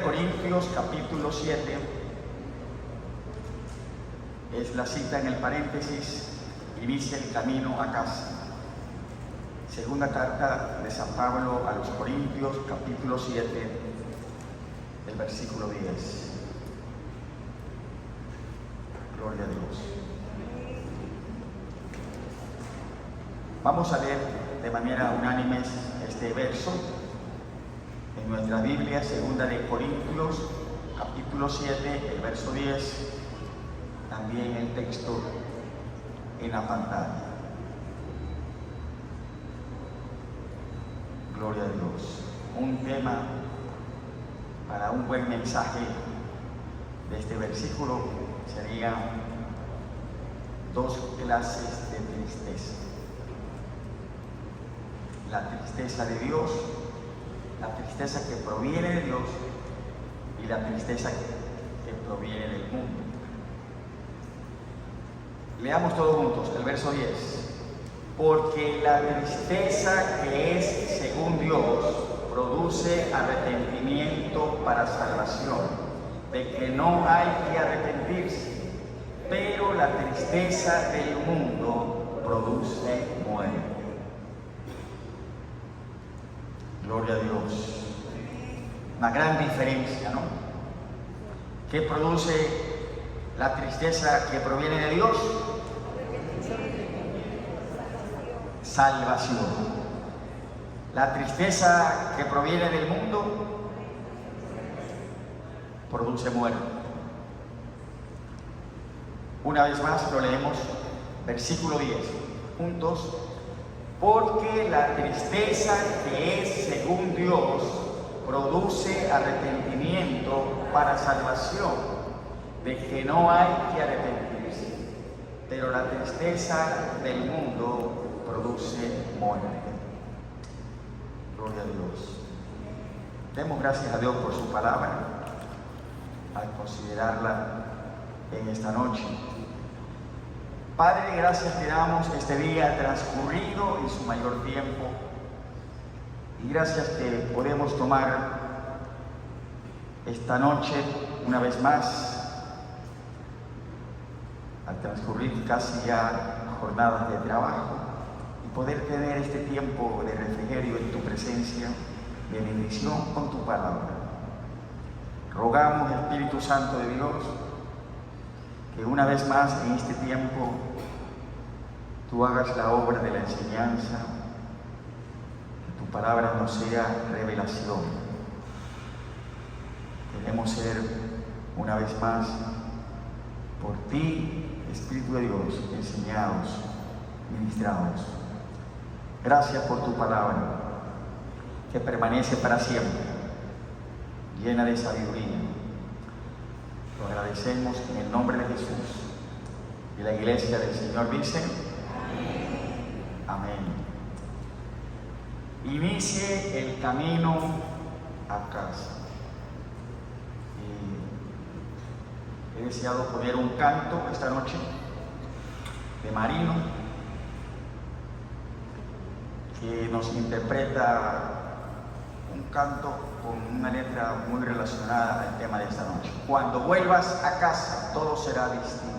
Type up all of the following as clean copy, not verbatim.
Corintios capítulo 7 es la cita en el paréntesis, inicia el camino a casa. Segunda carta de San Pablo a los Corintios capítulo 7, el versículo 10. Gloria a Dios. Vamos a leer de manera unánime este verso en nuestra Biblia, segunda de Corintios, capítulo 7, el verso 10, también el texto en la pantalla. Gloria a Dios. Un tema para un buen mensaje de este versículo serían dos clases de tristeza. La tristeza de Dios, la tristeza que proviene de Dios y la tristeza que proviene del mundo. Leamos todos juntos el verso 10. Porque la tristeza que es según Dios produce arrepentimiento para salvación, de que no hay que arrepentirse, pero la tristeza del mundo produce muerte. Gloria a Dios. Una gran diferencia, ¿no? ¿Qué produce la tristeza que proviene de Dios? Salvación. La tristeza que proviene del mundo produce muerte. Una vez más lo leemos, versículo 10, juntos. Porque la tristeza que es según Dios produce arrepentimiento para salvación, de que no hay que arrepentirse, pero la tristeza del mundo produce muerte. Gloria a Dios. Demos gracias a Dios por su palabra al considerarla en esta noche. Padre, gracias te damos este día transcurrido en su mayor tiempo, y gracias que podemos tomar esta noche una vez más, al transcurrir casi ya jornadas de trabajo, y poder tener este tiempo de refrigerio en tu presencia, de bendición con tu palabra. Rogamos, Espíritu Santo de Dios, que una vez más en este tiempo tú hagas la obra de la enseñanza, que tu palabra nos sea revelación. Queremos ser una vez más por ti, Espíritu de Dios, enseñados, ministrados. Gracias por tu palabra, que permanece para siempre, llena de sabiduría. Lo agradecemos en el nombre de Jesús. Y la iglesia del Señor dice: amén. Inicie el camino a casa. Y he deseado poner un canto esta noche de Marino, que nos interpreta un canto con una letra muy relacionada al tema de esta noche. Cuando vuelvas a casa, todo será distinto.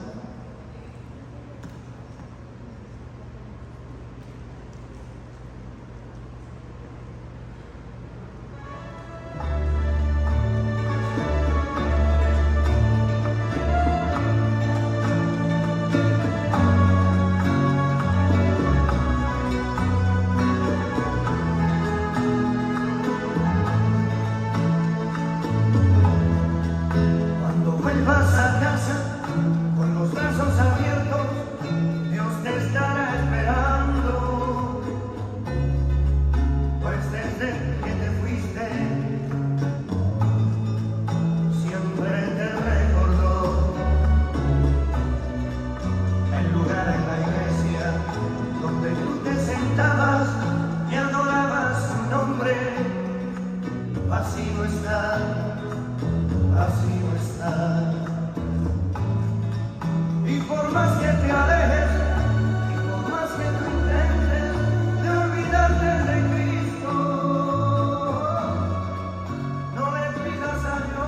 No le pidas a Dios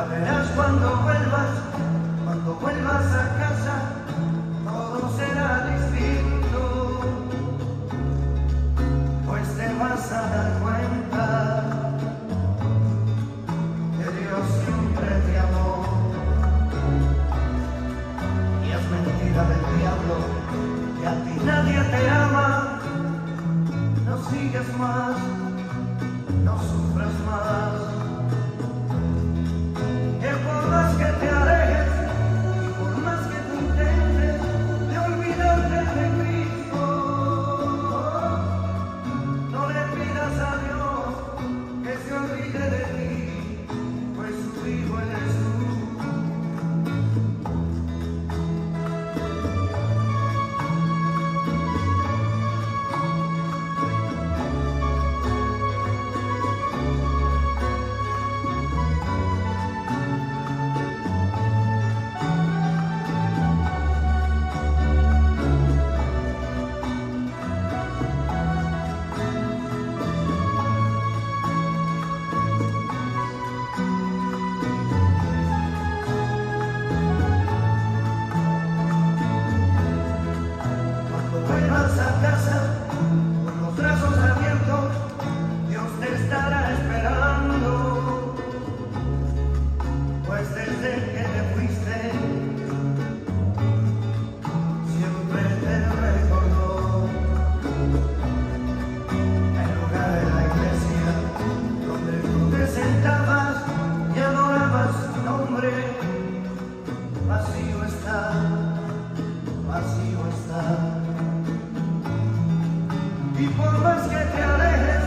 Ya verás cuando vuelvas a casa, todo será distinto, pues te vas a dar cuenta que Dios siempre te amó. Y es mentira del diablo que a ti nadie te ama. No sigas más, no sufras más, que por más que te alejes y por más que tú intentes de olvidarte de Cristo, no le pidas a Dios que se olvide de ti, pues su hijo eres tú. Vuelvas a casa con los brazos abiertos, Dios te estará esperando, pues desde que te fuiste siempre te recordó. El lugar de la iglesia donde tú te sentabas y adorabas su nombre, vacío está, vacío está. Y por más que te alejes,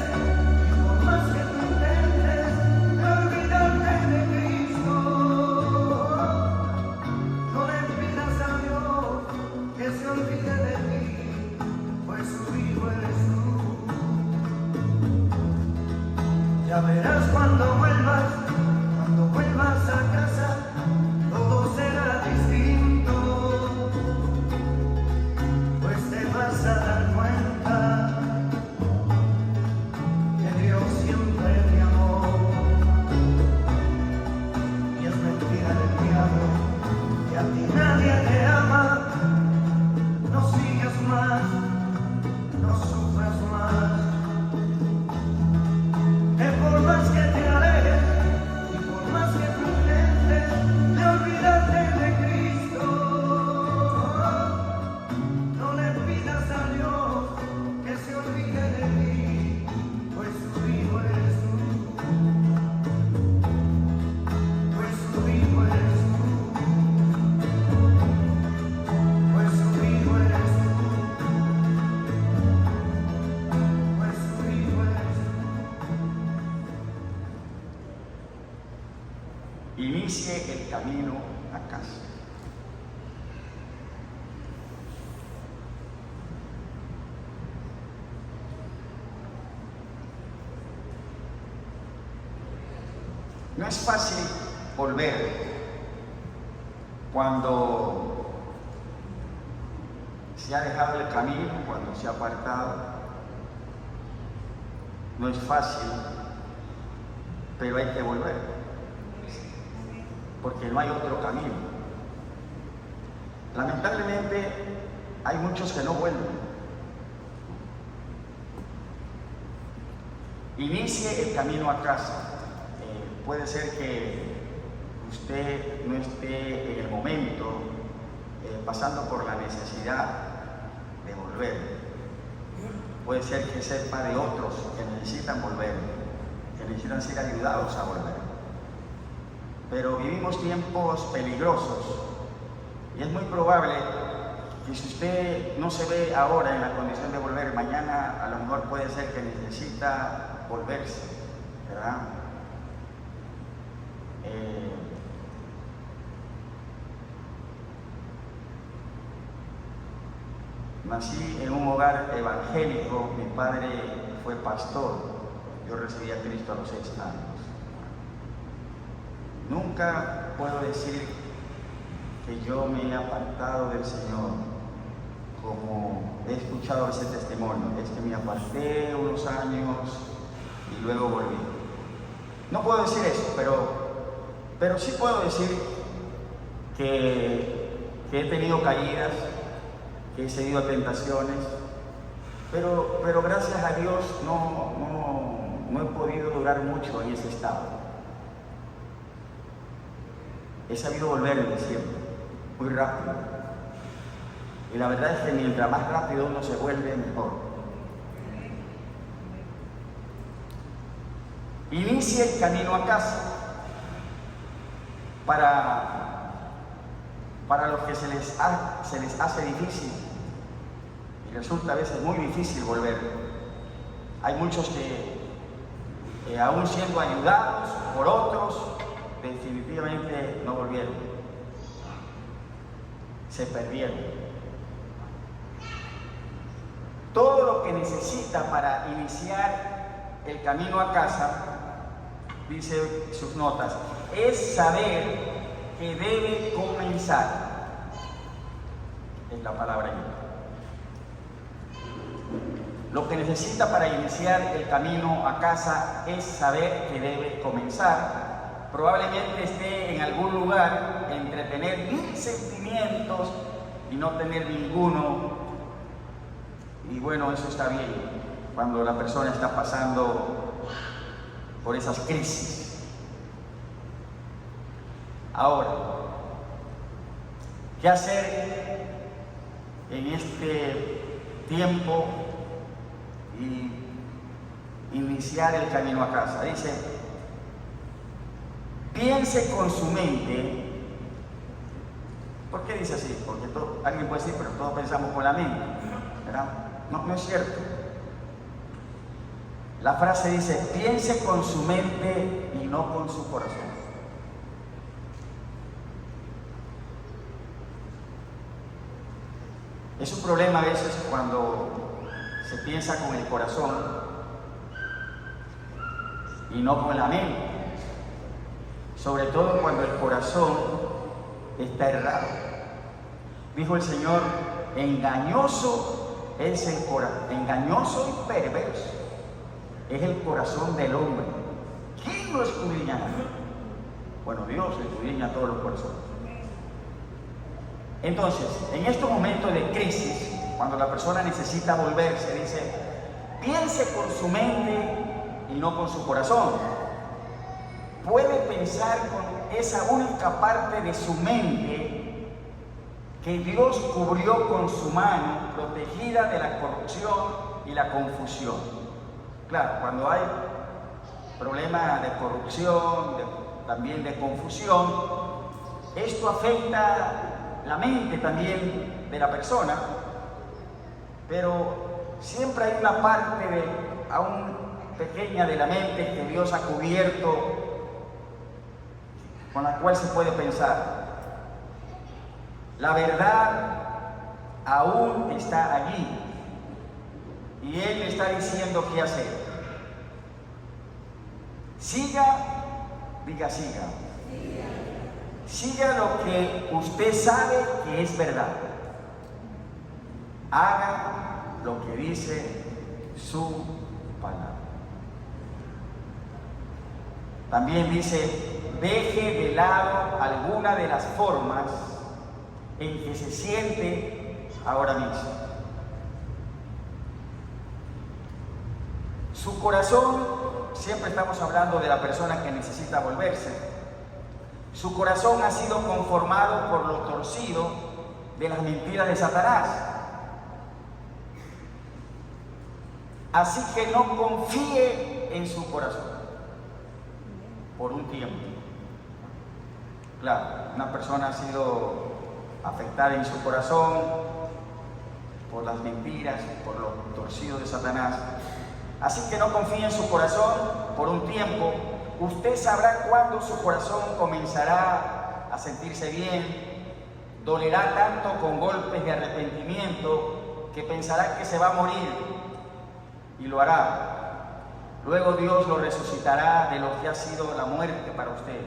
y por más que tú intentes de olvidarte de Cristo, no le pidas a Dios que se olvide de ti, pues su hijo eres tú. Ya verás cuando vuelvas a casa, todo será distinto, pues te vas a dar cuenta que Dios siempre te amó. Y es mentira del diablo que a ti nadie te ama. No sigas más, no sufras más, que por más que te alejes y por más que tú intentes de olvidarte de Cristo, no le pidas a Dios que se olvide de ti, pues su hijo eres tú, pues su hijo eres tú, pues su hijo eres tú, pues su hijo eres tú. Inicie el camino a casa. No es fácil volver cuando se ha dejado el camino, cuando se ha apartado. No es fácil, pero hay que volver, porque no hay otro camino. Lamentablemente hay muchos que no vuelven. Inicie el camino a casa. Puede ser que usted no esté en el momento pasando por la necesidad de volver. Puede ser que sepa de otros que necesitan volver, que necesitan ser ayudados a volver. Pero vivimos tiempos peligrosos y es muy probable que si usted no se ve ahora en la condición de volver, mañana a lo mejor puede ser que necesita volverse, ¿verdad? Nací en un hogar evangélico, mi padre fue pastor, yo recibí a Cristo a los 6 años. Nunca puedo decir que yo me he apartado del Señor, como he escuchado ese testimonio, es que me aparté unos años y luego volví. No puedo decir eso, pero Pero sí puedo decir que he tenido caídas, que he cedido a tentaciones, pero gracias a Dios no he podido durar mucho en ese estado. He sabido volverme siempre, muy rápido. Y la verdad es que mientras más rápido uno se vuelve, mejor. Inicia el camino a casa. Para los que se les hace difícil, y resulta a veces muy difícil volver. Hay muchos que aún siendo ayudados por otros, definitivamente no volvieron, se perdieron. Todo lo que necesita para iniciar el camino a casa, dice sus notas, es saber que debe comenzar. Es la palabra ahí. Lo que necesita para iniciar el camino a casa es saber que debe comenzar. Probablemente esté en algún lugar entre tener 1000 sentimientos y no tener ninguno. Y bueno, eso está bien cuando la persona está pasando por esas crisis. Ahora, ¿qué hacer en este tiempo y iniciar el camino a casa? Dice, piense con su mente. ¿Por qué dice así? Porque alguien puede decir, pero todos pensamos con la mente, ¿verdad? No es cierto. La frase dice, piense con su mente y no con su corazón. Es un problema a veces cuando se piensa con el corazón y no con la mente. Sobre todo cuando el corazón está errado. Dijo el Señor, engañoso es el corazón, engañoso y perverso es el corazón del hombre. ¿Quién lo escudriñará? Bueno, Dios escudriña todos los corazones. Entonces, en estos momentos de crisis, cuando la persona necesita volverse, dice, piense con su mente y no con su corazón. Puede pensar con esa única parte de su mente que Dios cubrió con su mano, protegida de la corrupción y la confusión. Claro, cuando hay problemas de corrupción, también de confusión, esto afecta la mente también de la persona, pero siempre hay una parte aún pequeña de la mente que Dios ha cubierto, con la cual se puede pensar. La verdad aún está allí y Él me está diciendo qué hacer. Siga, diga siga. Siga lo que usted sabe que es verdad. Haga lo que dice su palabra. También dice, deje de lado alguna de las formas en que se siente ahora mismo. Su corazón, siempre estamos hablando de la persona que necesita volverse. Su corazón ha sido conformado por lo torcido de las mentiras de Satanás. Así que no confíe en su corazón por un tiempo. Claro, una persona ha sido afectada en su corazón por las mentiras, por lo torcido de Satanás. Así que no confíe en su corazón por un tiempo. Usted sabrá cuándo su corazón comenzará a sentirse bien. Dolerá tanto con golpes de arrepentimiento que pensará que se va a morir y lo hará. Luego Dios lo resucitará de lo que ha sido la muerte para usted.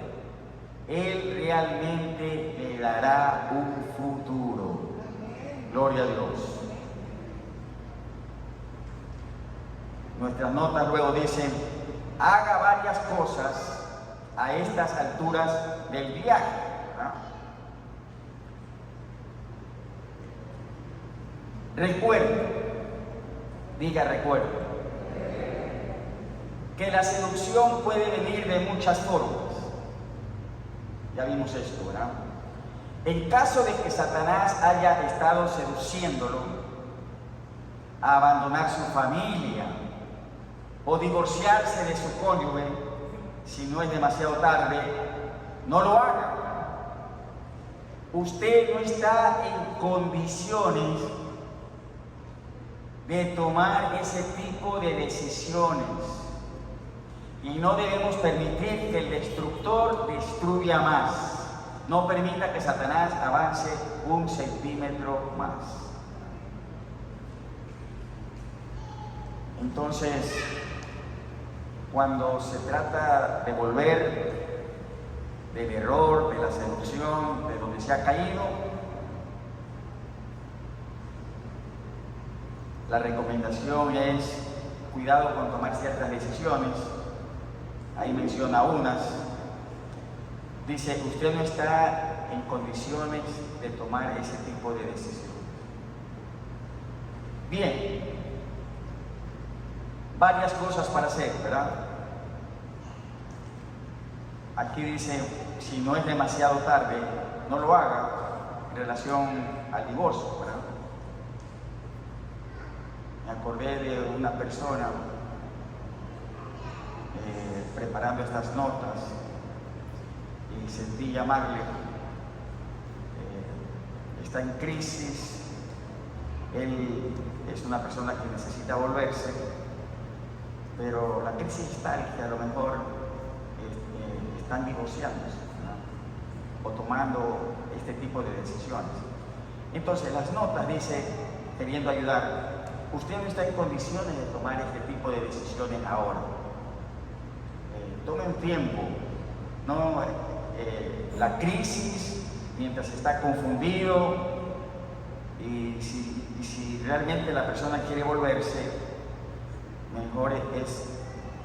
Él realmente le dará un futuro. Gloria a Dios. Nuestras notas luego dicen, haga varias cosas a estas alturas del viaje, ¿verdad? Recuerden, diga recuerden, que la seducción puede venir de muchas formas. Ya vimos esto, ¿verdad? En caso de que Satanás haya estado seduciéndolo a abandonar su familia o divorciarse de su cónyuge, si no es demasiado tarde, no lo haga. Usted no está en condiciones de tomar ese tipo de decisiones y no debemos permitir que el destructor destruya más. No permita que Satanás avance 1 centímetro más. Entonces, cuando se trata de volver del error, de la seducción, de donde se ha caído, la recomendación es cuidado con tomar ciertas decisiones. Ahí menciona unas. Dice, usted no está en condiciones de tomar ese tipo de decisiones. Bien, varias cosas para hacer, ¿verdad? Aquí dice, si no es demasiado tarde, no lo haga en relación al divorcio, ¿verdad? Me acordé de una persona preparando estas notas y sentí llamarle, está en crisis, él es una persona que necesita volverse, pero la crisis es tal que a lo mejor están divorciándose, ¿no? O tomando este tipo de decisiones. Entonces las notas dice, queriendo ayudar, usted no está en condiciones de tomar este tipo de decisiones ahora. Tome un tiempo, ¿no? La crisis, mientras está confundido, y si realmente la persona quiere volverse, mejor es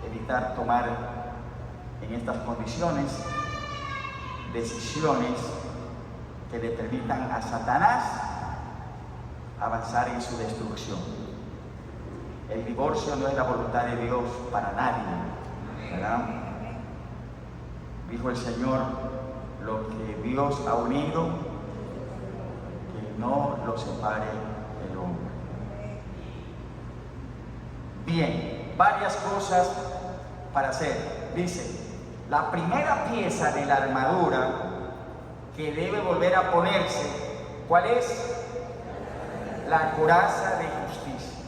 evitar tomar en estas condiciones decisiones que le permitan a Satanás avanzar en su destrucción. El divorcio no es la voluntad de Dios para nadie, ¿verdad? Dijo el Señor, lo que Dios ha unido, que no lo separe el hombre. Bien, varias cosas para hacer. Dice, la primera pieza de la armadura que debe volver a ponerse, ¿cuál es? La coraza de justicia.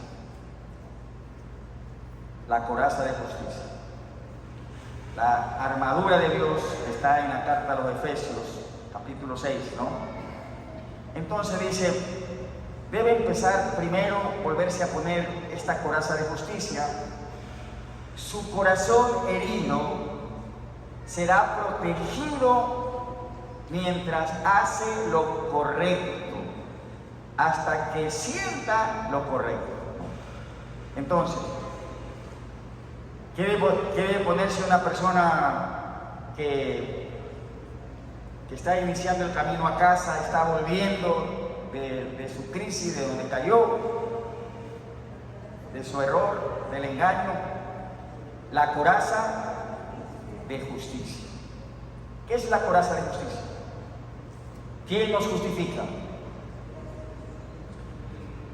La coraza de justicia. La armadura de Dios está en la carta a los Efesios, capítulo 6, ¿no? Entonces dice, debe empezar primero, volverse a poner esta coraza de justicia. Su corazón herido será protegido mientras hace lo correcto, hasta que sienta lo correcto. Entonces, ¿qué debe ponerse una persona que está iniciando el camino a casa, está volviendo de su crisis, de donde cayó, de su error, del engaño? La coraza de justicia. ¿Qué es la coraza de justicia? ¿Quién nos justifica?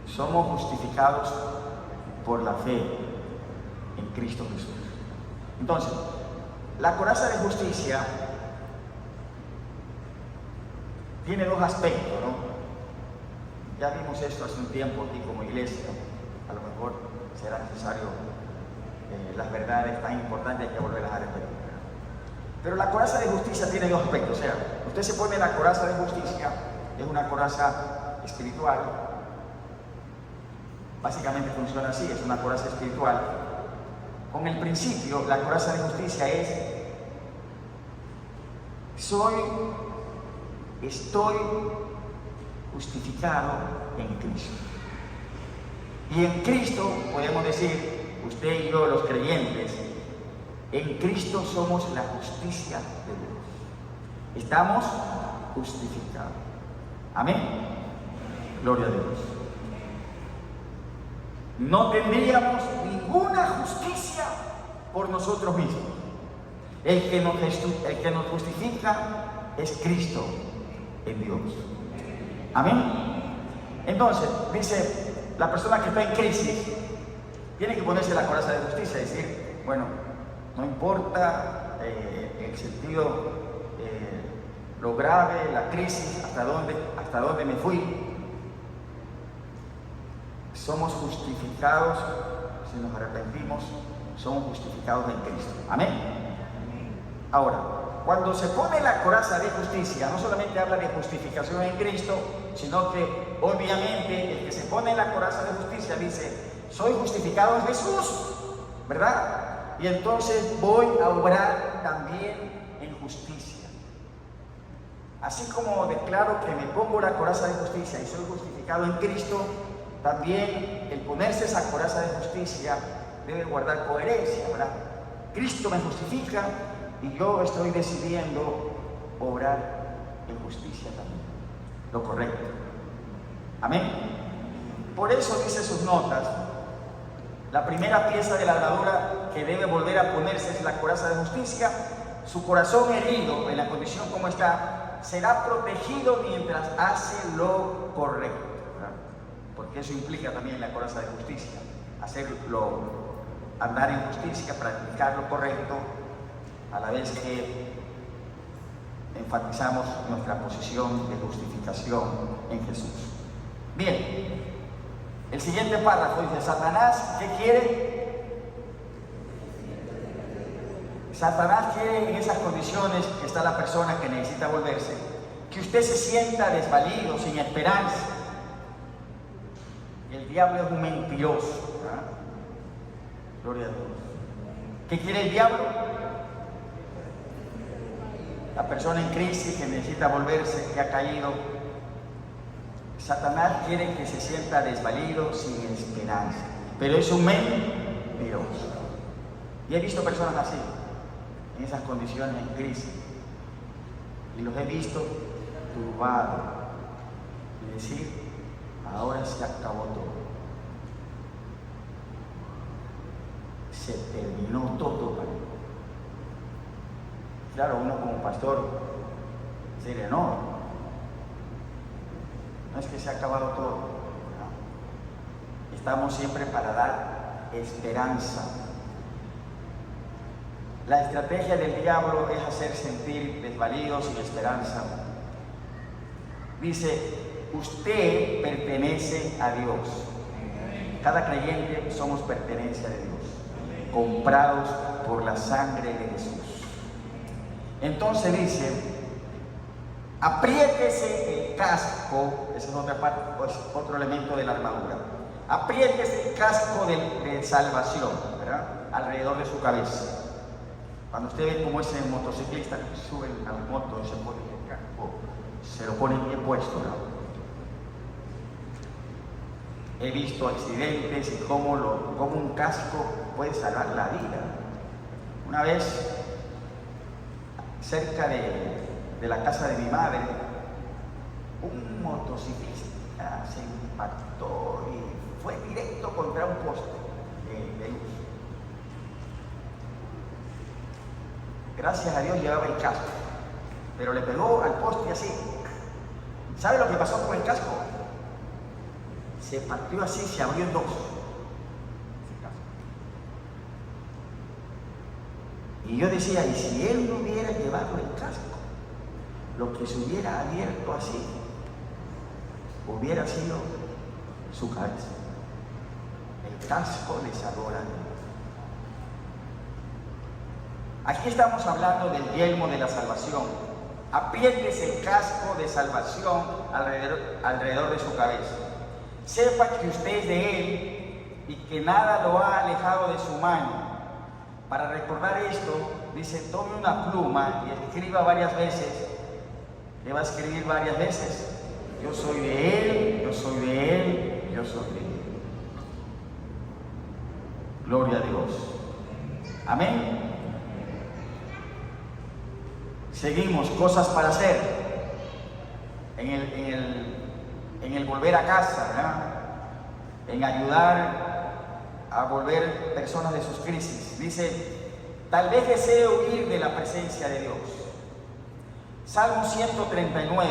Somos justificados por la fe en Cristo Jesús. Entonces, la coraza de justicia tiene dos aspectos, ¿no? Ya vimos esto hace un tiempo aquí como iglesia. A lo mejor será necesario las verdades tan importantes que volverlas a repetir. Pero la coraza de justicia tiene dos aspectos. O sea, usted se pone la coraza de justicia, es una coraza espiritual. Básicamente funciona así, es una coraza espiritual. Con el principio, la coraza de justicia es: estoy justificado en Cristo. Y en Cristo podemos decir, usted y yo, los creyentes, En Cristo somos la justicia de Dios. Estamos justificados. Amén. Gloria a Dios. No tendríamos ninguna justicia por nosotros mismos. El que nos justifica es Cristo en Dios. Amén. Entonces, dice, la persona que está en crisis tiene que ponerse la coraza de justicia y decir, bueno, no importa el sentido, lo grave, la crisis, hasta dónde me fui. Somos justificados, si nos arrepentimos, somos justificados en Cristo. Amén. Ahora, cuando se pone la coraza de justicia, no solamente habla de justificación en Cristo, sino que obviamente el que se pone la coraza de justicia dice, soy justificado en Jesús, ¿verdad? Y entonces voy a obrar también en justicia. Así como declaro que me pongo la coraza de justicia y soy justificado en Cristo, también el ponerse esa coraza de justicia debe guardar coherencia, ¿verdad? Cristo me justifica y yo estoy decidiendo obrar en justicia también, lo correcto. Amén. Por eso dice sus notas, la primera pieza de la armadura que debe volver a ponerse es la coraza de justicia. Su corazón herido, en la condición como está, será protegido mientras hace lo correcto, ¿verdad? Porque eso implica también la coraza de justicia, andar en justicia, practicar lo correcto, a la vez que enfatizamos nuestra posición de justificación en Jesús. Bien, el siguiente párrafo dice, Satanás, ¿qué quiere? Satanás quiere en esas condiciones que está la persona que necesita volverse, que usted se sienta desvalido, sin esperanza. El diablo es un mentiroso, ¿verdad? Gloria a Dios. ¿Qué quiere el diablo? La persona en crisis que necesita volverse, que ha caído. Satanás quiere que se sienta desvalido, sin esperanza, pero es un mentiroso. Y he visto personas así, en esas condiciones, en crisis, y los he visto turbados y decir, ahora se acabó todo. Se terminó todo para mí. Claro, uno como pastor dice, no es que se ha acabado todo, ¿no? Estamos siempre para dar esperanza. La estrategia del diablo es hacer sentir desvalidos, sin esperanza. Dice, usted pertenece a Dios. Cada creyente somos pertenencia de Dios, comprados por la sangre de Jesús. Entonces dice, apriétese el casco, ese es otra parte, pues, otro elemento de la armadura. Apriétese el casco de salvación, ¿verdad? Alrededor de su cabeza. Cuando usted ve como ese motociclista que sube a la moto y se pone el casco, se lo pone bien puesto, ¿no? He visto accidentes y cómo un casco puede salvar la vida. Una vez, cerca de la casa de mi madre, un motociclista se impactó y fue directo contra un poste de luz. Gracias a Dios llevaba el casco, pero le pegó al poste así. ¿Sabe lo que pasó con el casco? Se partió así, se abrió en dos. Y yo decía, ¿y si él no hubiera llevado el casco? Lo que se hubiera abierto así, hubiera sido su cabeza. El casco le salvó la vida. Aquí estamos hablando del yelmo de la salvación. Apriétese el casco de salvación alrededor de su cabeza. Sepa que usted es de Él y que nada lo ha alejado de su mano. Para recordar esto, dice, tome una pluma y escriba varias veces. ¿Le va a escribir varias veces? Yo soy de Él, yo soy de Él, yo soy de Él. Gloria a Dios. Amén. Seguimos, cosas para hacer en el volver a casa, ¿verdad? En ayudar a volver personas de sus crisis. Dice, tal vez desee huir de la presencia de Dios. Salmo 139,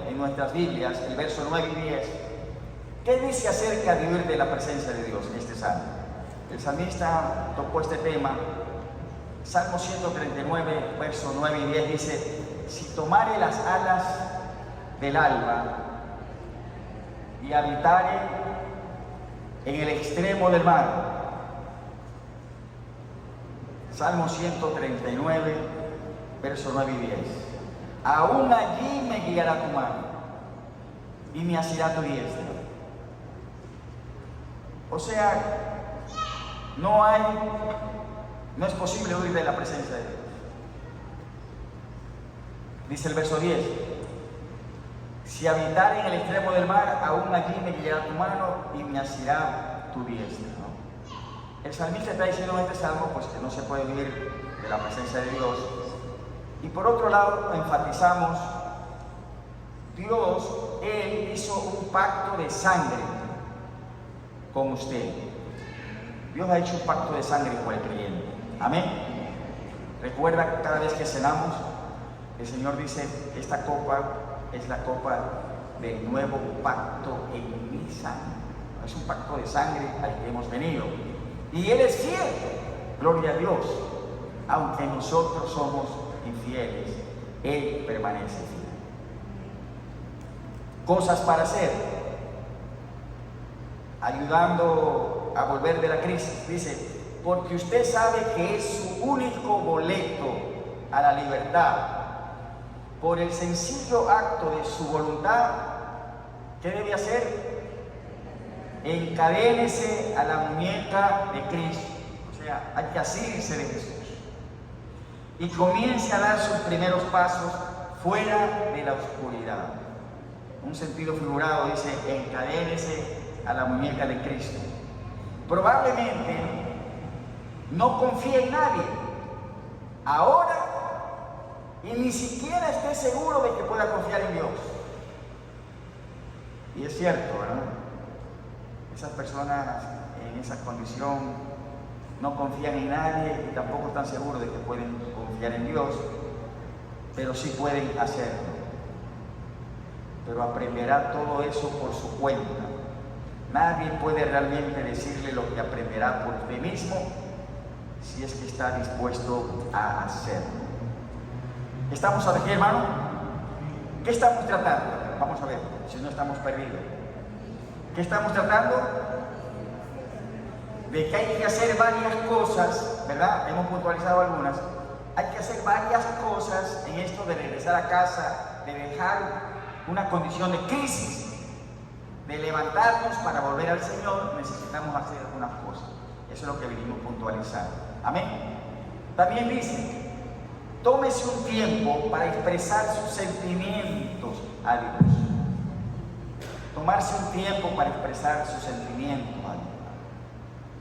en nuestras Biblias, el verso 9 y 10, ¿qué dice acerca de huir de la presencia de Dios en este salmo? El salmista tocó este tema. Salmo 139, verso 9 y 10 dice, si tomare las alas del alba y habitare en el extremo del mar. Salmo 139, verso 9 y 10. Aún allí me guiará tu mano y me asirá tu diestra. O sea, no es posible huir de la presencia de Dios. Dice el verso 10, si habitar en el extremo del mar, aún allí me guiará tu mano y me asirá tu diestra. ¿No? El salmista está diciendo en este salmo pues, que no se puede huir de la presencia de Dios. Y por otro lado, enfatizamos, Dios, Él hizo un pacto de sangre con usted. Dios ha hecho un pacto de sangre con el creyente. Amén. Recuerda, cada vez que cenamos, el Señor dice, esta copa es la copa del nuevo pacto en mi sangre. Es un pacto de sangre al que hemos venido. Y Él es fiel, gloria a Dios. Aunque nosotros somos infieles, Él permanece fiel. Cosas para hacer. Ayudando a volver de la crisis. Dice, porque usted sabe que es su único boleto a la libertad. Por el sencillo acto de su voluntad, ¿qué debe hacer? Encadénese a la muñeca de Cristo. O sea, hay que asirse de Jesús. Y comience a dar sus primeros pasos fuera de la oscuridad. Un sentido figurado dice, encadénese a la muñeca de Cristo. Probablemente no confíe en nadie ahora y ni siquiera esté seguro de que pueda confiar en Dios. Y es cierto, ¿verdad? Esas personas en esa condición no confían en nadie y tampoco están seguros de que pueden confiar en Dios, pero sí pueden hacerlo. Pero aprenderá todo eso por su cuenta. Nadie puede realmente decirle lo que aprenderá por usted mismo si es que está dispuesto a hacerlo. ¿Estamos aquí, hermano? ¿Qué estamos tratando? Vamos a ver, si no estamos perdidos. ¿Qué estamos tratando? De que hay que hacer varias cosas, ¿verdad? Hemos puntualizado algunas. Hay que hacer varias cosas en esto de regresar a casa, de dejar una condición de crisis, de levantarnos para volver al Señor. Necesitamos hacer algunas cosas. Eso es lo que venimos puntualizando. Amén. También dice, tómese un tiempo para expresar sus sentimientos a Dios. Tomarse un tiempo para expresar sus sentimientos a Dios.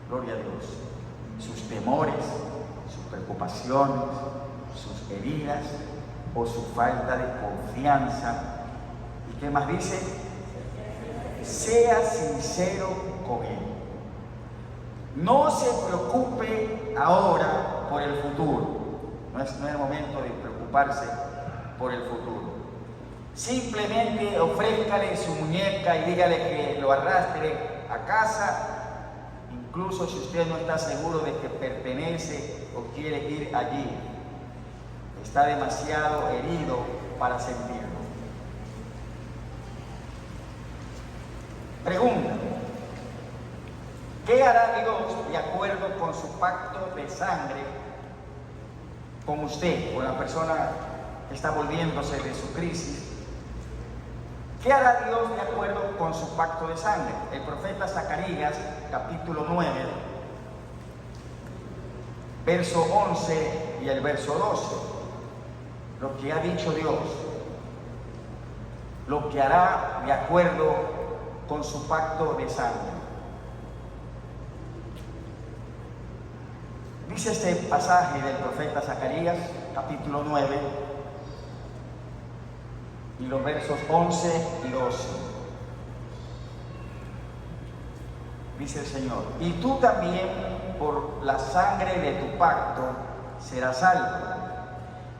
Gloria a Dios. Sus temores, sus preocupaciones, sus heridas o su falta de confianza. ¿Y qué más dice? Sea sincero con Él. No se preocupe ahora por el futuro. No es el momento de preocuparse por el futuro. Simplemente ofrézcale su muñeca y dígale que lo arrastre a casa, incluso si usted no está seguro de que pertenece o quiere ir allí. Está demasiado herido para sentirlo. Pregunta: ¿qué hará Dios de acuerdo con su pacto de sangre con usted, con la persona que está volviéndose de su crisis? ¿Qué hará Dios de acuerdo con su pacto de sangre? El profeta Zacarías, capítulo 9, verso 11 y el verso 12. Lo que ha dicho Dios, lo que hará de acuerdo con su pacto de sangre. Dice este pasaje del profeta Zacarías, capítulo 9, y los versos 11 y 12. Dice el Señor: y tú también por la sangre de tu pacto serás salvo.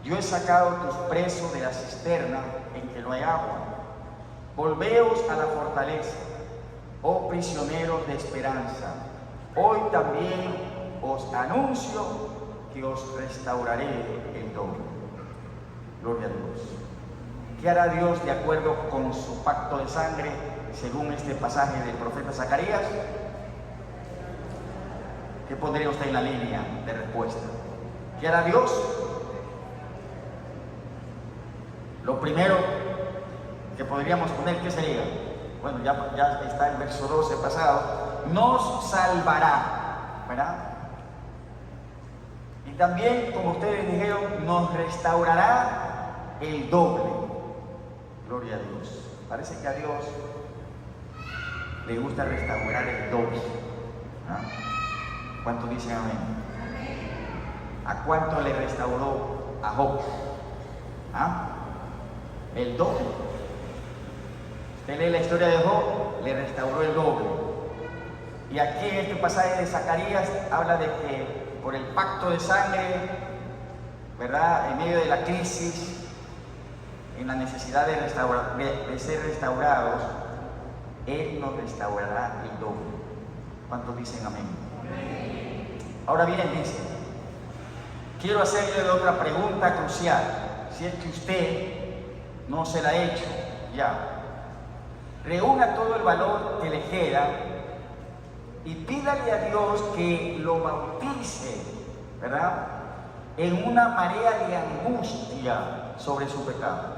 Yo he sacado tus presos de la cisterna en que no hay agua. Volveos a la fortaleza, oh prisioneros de esperanza. Hoy también os anuncio que os restauraré el doble. Gloria a Dios. ¿Qué hará Dios de acuerdo con su pacto de sangre, según este pasaje del profeta Zacarías? ¿Qué pondría usted en la línea de respuesta? ¿Qué hará Dios? Lo primero que podríamos poner, ¿qué sería? Bueno, ya está el verso 12 pasado. Nos salvará, ¿verdad? Y también, como ustedes dijeron, nos restaurará el doble. Gloria a Dios. Parece que a Dios le gusta restaurar el doble. ¿Ah? ¿Cuántos dicen amén? ¿A cuánto le restauró a Job? ¿Ah? El doble. Usted lee la historia de Job, le restauró el doble. Y aquí en este pasaje de Zacarías habla de que por el pacto de sangre, ¿verdad? En medio de la crisis, en la necesidad de ser restaurados, Él nos restaurará el doble. ¿Cuántos dicen amén? Ahora bien, dice, quiero hacerle otra pregunta crucial, si es que usted no se la ha hecho ya. Reúna todo el valor que le queda y pídale a Dios que lo bautice, ¿verdad?, en una marea de angustia sobre su pecado.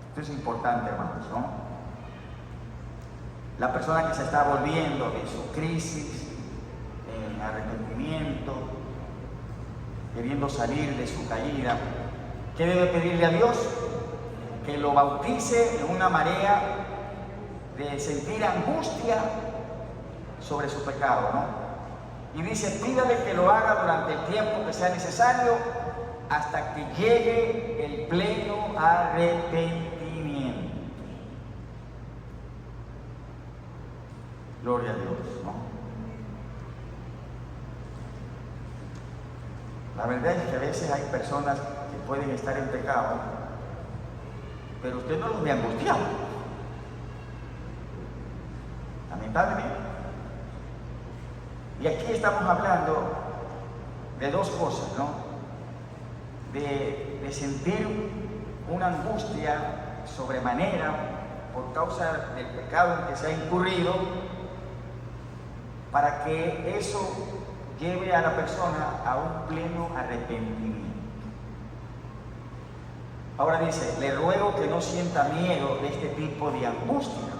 Esto es importante, hermanos, ¿no? La persona que se está volviendo de su crisis, en arrepentimiento, queriendo salir de su caída, ¿qué debe pedirle a Dios? Que lo bautice en una marea de sentir angustia sobre su pecado, ¿no? Y dice, pídale que lo haga durante el tiempo que sea necesario hasta que llegue el pleno arrepentimiento. Gloria a Dios, ¿no? La verdad es que a veces hay personas que pueden estar en pecado, pero usted no los ve angustiados. Lamentablemente. Y aquí estamos hablando de dos cosas, ¿no? De sentir una angustia sobremanera por causa del pecado en que se ha incurrido, para que eso lleve a la persona a un pleno arrepentimiento. Ahora dice, le ruego que no sienta miedo de este tipo de angustia.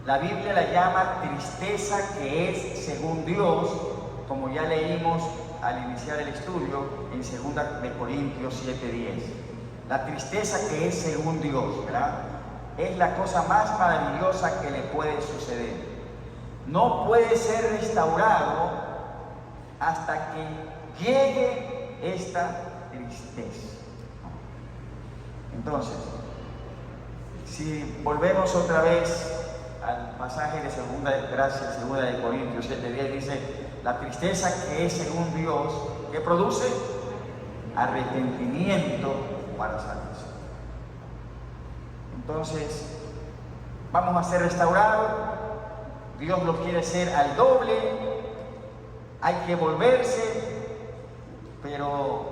La Biblia la llama tristeza que es según Dios, como ya leímos al iniciar el estudio en 2 Corintios 7:10. La tristeza que es según Dios, ¿verdad?, es la cosa más maravillosa que le puede suceder. No puede ser restaurado hasta que llegue esta tristeza. Entonces, si volvemos otra vez al pasaje de 2 Corintios 7:10, dice, la tristeza que es según Dios, que produce arrepentimiento para salvación. Entonces, vamos a ser restaurados. Dios los quiere ser al doble. Hay que volverse, pero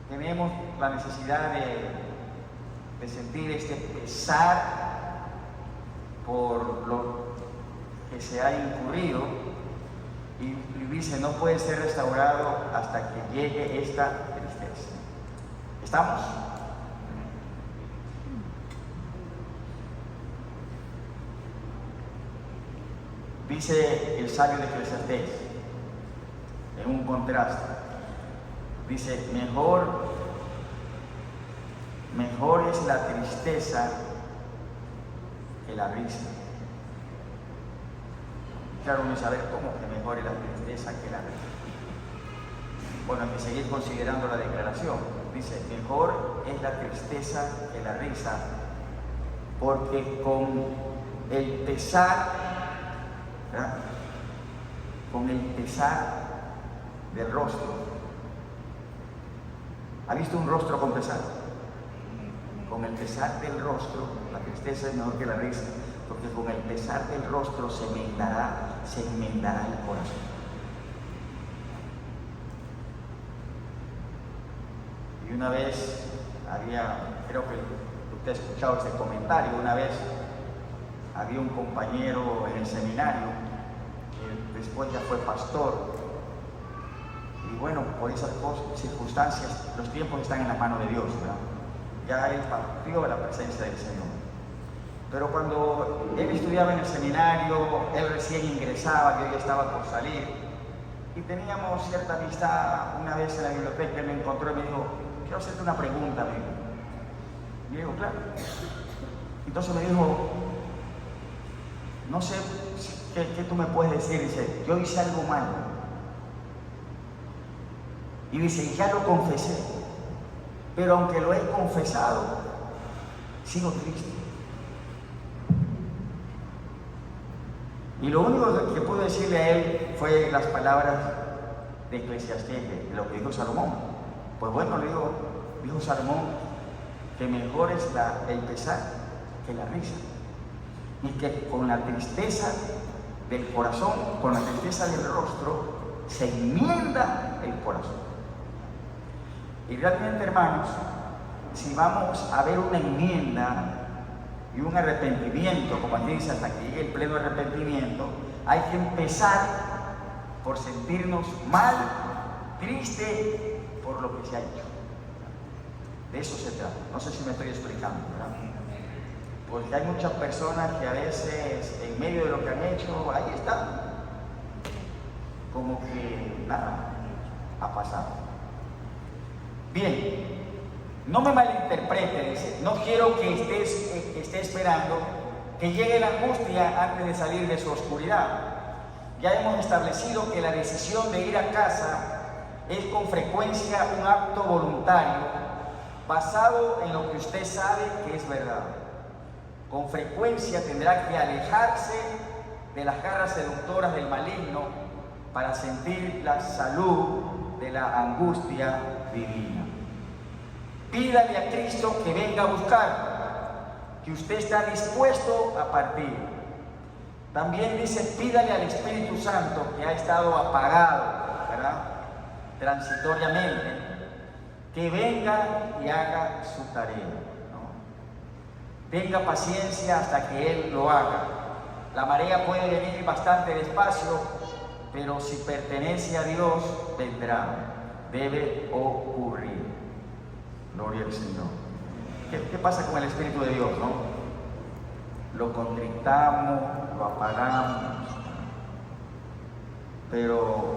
tenemos la necesidad de sentir este pesar por lo que se ha incurrido, y dice, no puede ser restaurado hasta que llegue esta tristeza. ¿Estamos? Dice el sabio de Eclesiastés, en un contraste, dice, mejor es la tristeza que la risa. Claro, uno sabe cómo que mejor es la tristeza que la risa. Bueno, hay que seguir considerando la declaración. dice, mejor es la tristeza que la risa, porque con el pesar, ¿verdad? Con el pesar del rostro. ¿Ha visto un rostro con pesar? Con el pesar del rostro, la tristeza es mejor que la risa, porque con el pesar del rostro se enmendará el corazón. Y una vez creo que usted ha escuchado este comentario, una vez había un compañero en el seminario que después ya fue pastor, y bueno, por esas circunstancias, los tiempos están en la mano de Dios, ¿verdad? Ya él partió de la presencia del Señor. Pero cuando él estudiaba en el seminario, él recién ingresaba, yo ya estaba por salir, y teníamos cierta amistad. Una vez en la biblioteca él me encontró y me dijo, quiero hacerte una pregunta, amigo. Y le digo, claro. Entonces me dijo, no sé qué tú me puedes decir. Dice, yo hice algo malo. Y dice, ya lo confesé, pero aunque lo he confesado, sigo triste. Y lo único que pude decirle a él fue las palabras de Eclesiastés, lo que dijo Salomón. Pues bueno, dijo Salomón, que mejor es el pesar que la risa. Y que con la tristeza del corazón, con la tristeza del rostro, se enmienda el corazón. Y realmente, hermanos, si vamos a ver una enmienda y un arrepentimiento, como aquí dice, hasta que llegue el pleno arrepentimiento, hay que empezar por sentirnos mal, triste por lo que se ha hecho. De eso se trata. No sé si me estoy explicando, ¿verdad? Porque hay muchas personas que a veces, en medio de lo que han hecho, ahí están, como que nada ha pasado. Bien, no me malinterprete, dice, no quiero que esté esperando que llegue la angustia antes de salir de su oscuridad. Ya hemos establecido que la decisión de ir a casa es con frecuencia un acto voluntario basado en lo que usted sabe que es verdad. Con frecuencia tendrá que alejarse de las garras seductoras del maligno para sentir la salud de la angustia divina. Pídale a Cristo que venga a buscar, que usted está dispuesto a partir. También dice, pídale al Espíritu Santo, que ha estado apagado, ¿verdad?, transitoriamente, que venga y haga su tarea, ¿no? Tenga paciencia hasta que Él lo haga. La marea puede venir bastante despacio, pero si pertenece a Dios, vendrá, debe ocurrir. Gloria al Señor. ¿Qué pasa con el Espíritu de Dios, no? Lo contrictamos, lo apagamos, pero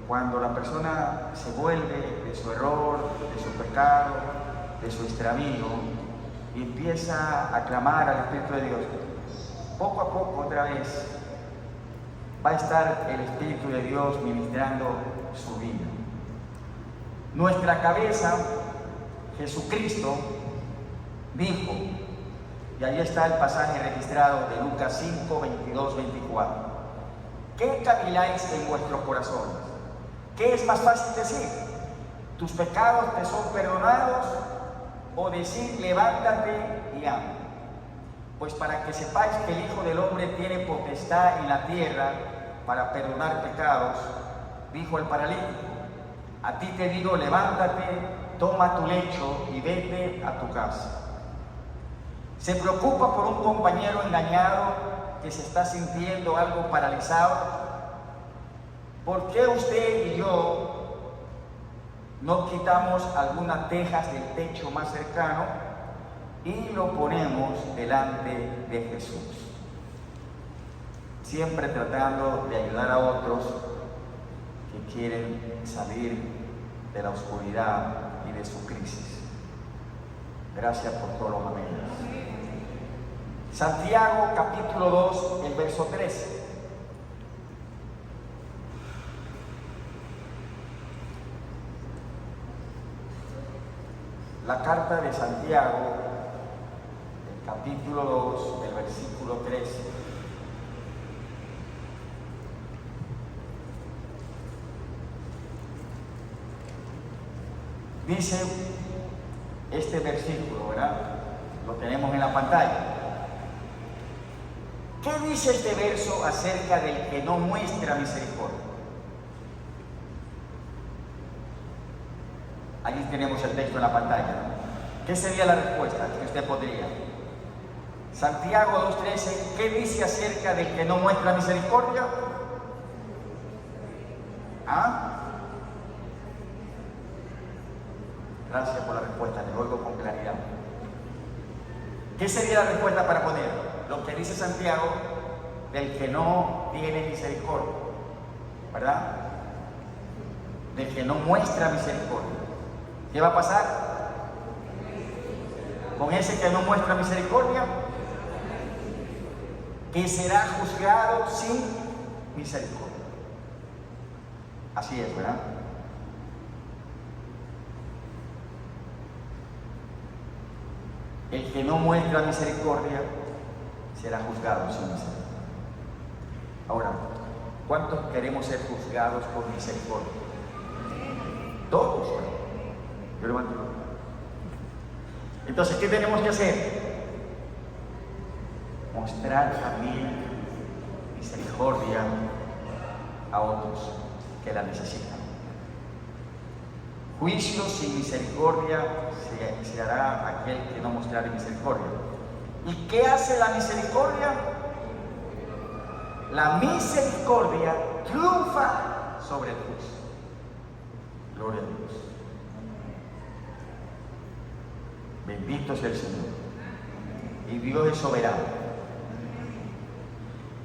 cuando la persona se vuelve de su error, de su pecado, de su extravío, y empieza a clamar al Espíritu de Dios, poco a poco otra vez va a estar el Espíritu de Dios ministrando su vida. Nuestra cabeza, Jesucristo, dijo, y ahí está el pasaje registrado de Lucas 5, 22, 24. ¿Qué caviláis en vuestros corazones? ¿Qué es más fácil decir? ¿Tus pecados te son perdonados? ¿O decir, levántate y anda? Pues para que sepáis que el Hijo del Hombre tiene potestad en la tierra para perdonar pecados, dijo el paralítico, a ti te digo, levántate, toma tu lecho y vete a tu casa. ¿Se preocupa por un compañero engañado que se está sintiendo algo paralizado? ¿Por qué usted y yo no quitamos algunas tejas del techo más cercano y lo ponemos delante de Jesús? Siempre tratando de ayudar a otros que quieren salir de la oscuridad y de su crisis. Gracias por todos los amenes. Santiago capítulo 2, el verso 13. La carta de Santiago, el capítulo 2, el versículo 13. Dice este versículo, ¿verdad? Lo tenemos en la pantalla. ¿Qué dice este verso acerca del que no muestra misericordia? Ahí tenemos el texto en la pantalla, ¿no? ¿Qué sería la respuesta que usted podría? Santiago 2.13, ¿qué dice acerca del que no muestra misericordia? ¿Ah? Gracias por la respuesta, le oigo con claridad. ¿Qué sería la respuesta para poner? Lo que dice Santiago del que no tiene misericordia, ¿verdad? Del que no muestra misericordia. ¿Qué va a pasar con ese que no muestra misericordia? Que será juzgado sin misericordia. Así es, ¿verdad? El que no muestra misericordia será juzgado sin misericordia. Ahora, ¿cuántos queremos ser juzgados por misericordia? Todos, ¿verdad? Yo levanto la mano. Entonces, ¿qué tenemos que hacer? Mostrar también misericordia a otros que la necesitan. Juicio sin misericordia se hará aquel que no mostrare misericordia. ¿Y qué hace la misericordia? La misericordia triunfa sobre el juicio. Gloria a Dios. Bendito sea el Señor. Y Dios es soberano.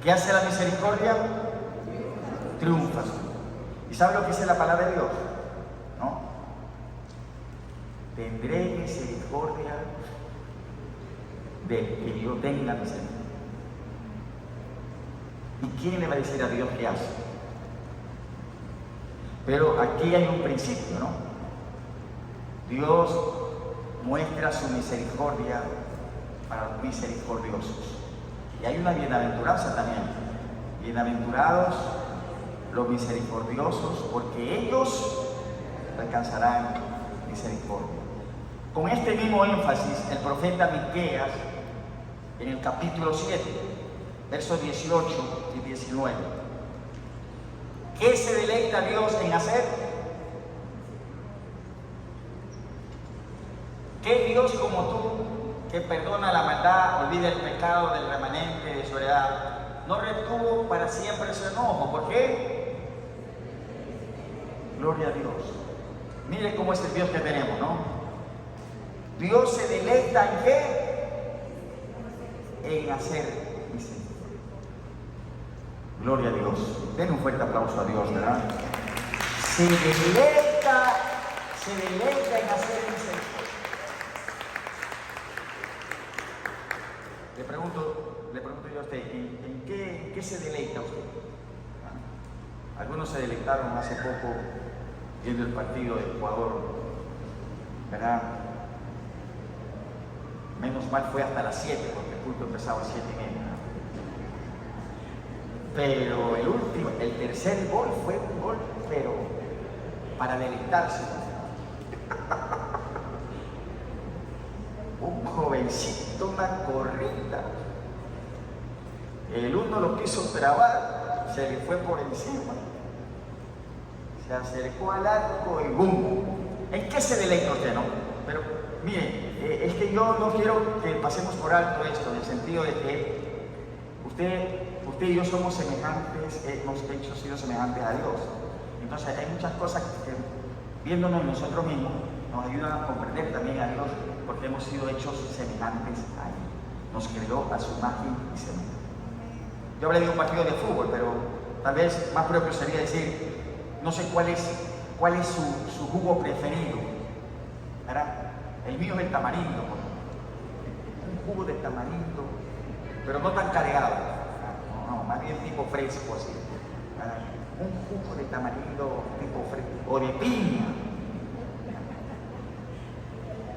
¿Qué hace la misericordia? Triunfa. ¿Y sabe lo que dice la palabra de Dios? ¿No? Tendré misericordia del que yo tenga misericordia. ¿Y quién le va a decir a Dios qué hace? Pero aquí hay un principio, ¿no? Dios muestra su misericordia para los misericordiosos. Y hay una bienaventuranza también. Bienaventurados los misericordiosos, porque ellos alcanzarán misericordia. Con este mismo énfasis, el profeta Miqueas, en el capítulo 7, versos 18 y 19. ¿Qué se deleita Dios en hacer? ¿Qué Dios como tú, que perdona la maldad, olvida el pecado del remanente de su heredad, no retuvo para siempre su enojo? ¿Por qué? Gloria a Dios. Mire cómo es el Dios que tenemos, ¿no? Dios se deleita en qué? En hacer misericordia. Gloria a Dios. Den un fuerte aplauso a Dios, ¿verdad? Se deleita en hacer misericordia. Le pregunto yo a usted, ¿en qué se deleita usted? Algunos se deleitaron hace poco viendo el partido de Ecuador, ¿verdad? Menos mal fue hasta las 7, porque el culto empezaba a 7:30. Pero el tercer gol fue un gol, pero para deleitarse. Un jovencito, una corrida. El uno lo quiso trabar, se le fue por encima. Se acercó al arco y ¡bum! ¿En qué se deleita usted, no? Pero mire, es que yo no quiero que pasemos por alto esto, en el sentido de que usted y yo somos semejantes, hemos sido semejantes a Dios. Entonces hay muchas cosas que viéndonos nosotros mismos nos ayudan a comprender también a Dios, porque hemos sido hechos semejantes a Él. Nos creó a su imagen y semejanza. Yo hablé de un partido de fútbol, pero tal vez más propio sería decir, no sé cuál es su jugo preferido, ¿verdad? El mío es el tamarindo, un jugo de tamarindo, pero no tan cargado, no, más bien tipo fresco así, ¿verdad? Un jugo de tamarindo tipo fresco, o de piña.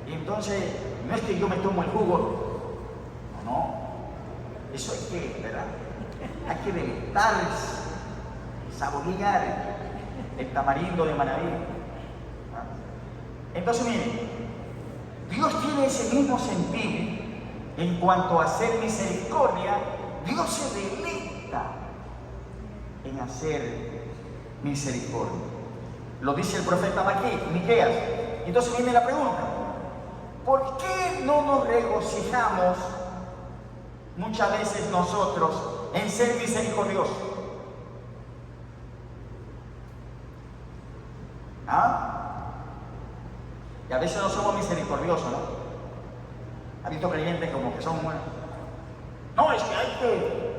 Y entonces no es que yo me tomo el jugo, no, eso hay que, ¿verdad? Hay que deleitarse, saborear el tamarindo de Manaví. Entonces miren, Dios tiene ese mismo sentir en cuanto a hacer misericordia. Dios se deleita en hacer misericordia. Lo dice el profeta Miqueas. Entonces viene la pregunta: ¿por qué no nos regocijamos muchas veces nosotros en ser misericordiosos? ¿Ah? Y a veces no somos misericordiosos, ¿no? Ha visto creyentes como que son buenos. No, es que hay que...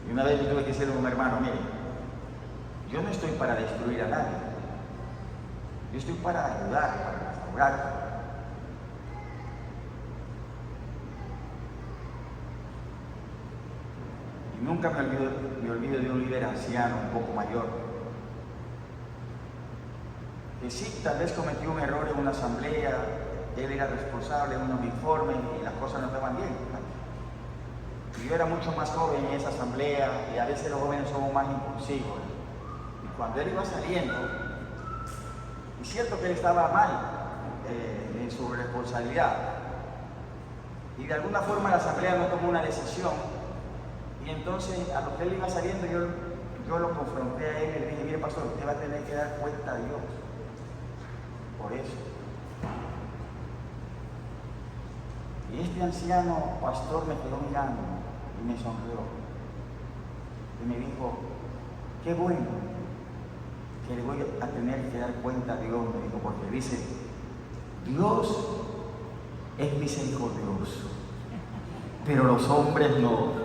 Y una vez yo tuve que decirle a un hermano: mire, yo no estoy para destruir a nadie, yo estoy para ayudar, para restaurar. Y nunca me olvido de un líder anciano, un poco mayor, que sí, tal vez cometió un error en una asamblea, él era responsable de un uniforme y las cosas no estaban bien. Y yo era mucho más joven en esa asamblea, y a veces los jóvenes somos más impulsivos. Y cuando él iba saliendo, es cierto que él estaba mal en su responsabilidad, y de alguna forma la asamblea no tomó una decisión, y entonces a lo que él iba saliendo yo lo confronté a él y le dije: mire, pastor, usted va a tener que dar cuenta a Dios por eso. Y este anciano pastor me quedó mirando y me sonrió y me dijo: qué bueno que le voy a tener que dar cuenta a Dios, me dijo, porque dice: Dios es misericordioso, pero los hombres no.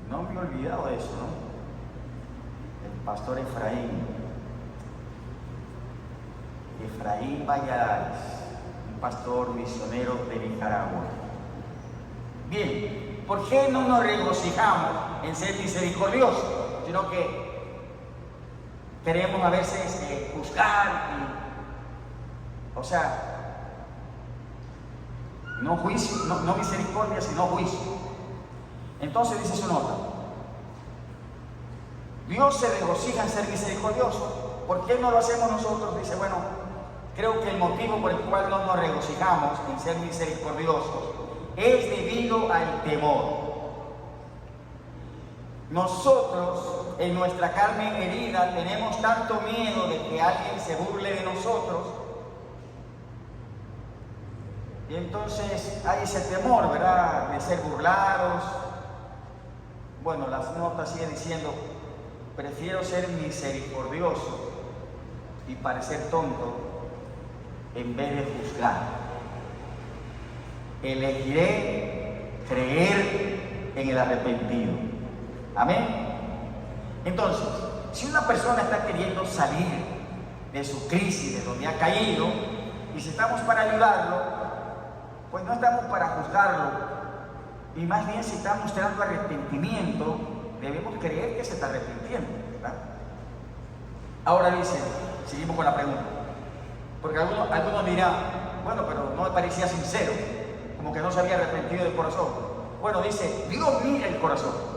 No me he olvidado de eso, ¿no? El pastor Efraín Valladares, un pastor misionero de Nicaragua. Bien, ¿por qué no nos regocijamos en ser misericordiosos? Sino que queremos a veces juzgar, o sea, no juicio, no misericordia, sino juicio. Entonces dice su nota: Dios se regocija en ser misericordioso. ¿Por qué no lo hacemos nosotros? Dice: bueno, creo que el motivo por el cual no nos regocijamos en ser misericordiosos es debido al temor. Nosotros, en nuestra carne herida, tenemos tanto miedo de que alguien se burle de nosotros, y entonces hay ese temor, ¿verdad?, de ser burlados. Bueno, las notas siguen diciendo: prefiero ser misericordioso y parecer tonto en vez de juzgar. Elegiré creer en el arrepentido. Amén. Entonces, si una persona está queriendo salir de su crisis, de donde ha caído, y si estamos para ayudarlo, pues no estamos para juzgarlo, y más bien si está mostrando arrepentimiento, debemos creer que se está arrepintiendo, ¿verdad? Ahora dice, seguimos con la pregunta, porque algunos dirán: bueno, pero no me parecía sincero, como que no se había arrepentido del corazón. Bueno, dice: Dios mira el corazón.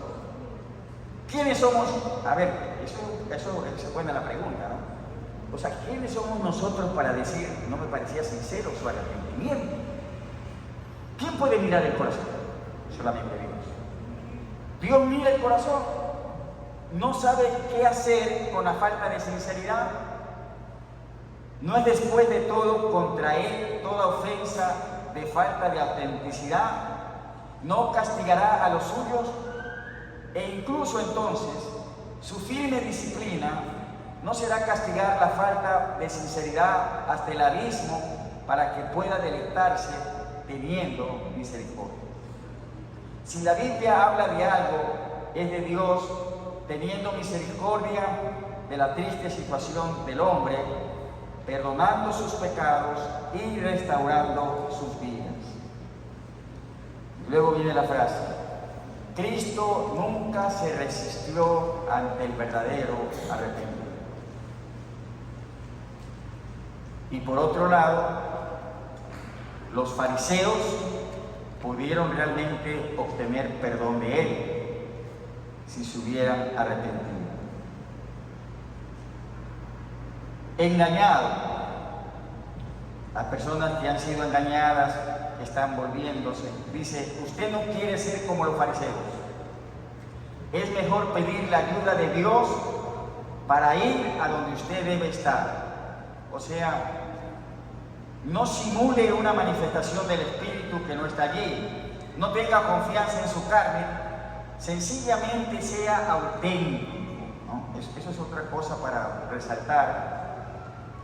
¿Quiénes somos? A ver, eso es buena la pregunta, ¿no? O sea, ¿quiénes somos nosotros para decir no me parecía sincero su arrepentimiento? ¿Quién puede mirar el corazón? Solamente Dios. Dios mira el corazón. ¿No sabe qué hacer con la falta de sinceridad? ¿No es después de todo contra Él toda ofensa de falta de autenticidad? ¿No castigará a los suyos? E incluso entonces, su firme disciplina no será castigar la falta de sinceridad hasta el abismo, para que pueda deleitarse teniendo misericordia. Si la Biblia habla de algo, es de Dios teniendo misericordia de la triste situación del hombre, perdonando sus pecados y restaurando sus vidas. Luego viene la frase: Cristo nunca se resistió ante el verdadero arrepentimiento. Y por otro lado, los fariseos pudieron realmente obtener perdón de él si se hubieran arrepentido. Engañado. Las personas que han sido engañadas están volviéndose. Dice, usted no quiere ser como los fariseos. Es mejor pedir la ayuda de Dios para ir a donde usted debe estar. O sea, no simule una manifestación del Espíritu que no está allí. No tenga confianza en su carne. Sencillamente sea auténtico, ¿no? Eso es otra cosa para resaltar.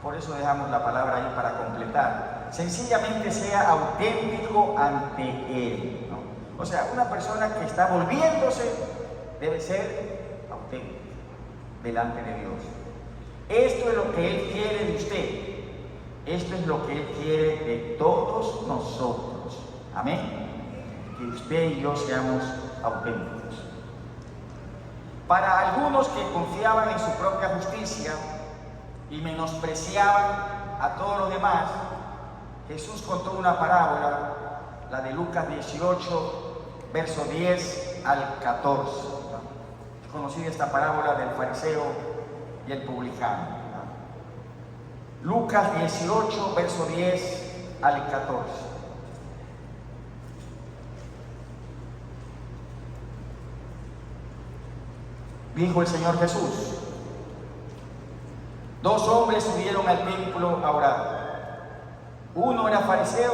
Por eso dejamos la palabra ahí para completar. Sencillamente sea auténtico ante Él, ¿no? O sea, una persona que está volviéndose debe ser auténtico delante de Dios. Esto es lo que Él quiere de usted. Esto es lo que Él quiere de todos nosotros. Amén. Que usted y yo seamos auténticos. Para algunos que confiaban en su propia justicia y menospreciaban a todos los demás, Jesús contó una parábola, la de Lucas 18, verso 10 al 14. Es conocida esta parábola del fariseo y el publicano. Lucas 18, verso 10 al 14. Dijo el Señor Jesús: dos hombres subieron al templo a orar. Uno era fariseo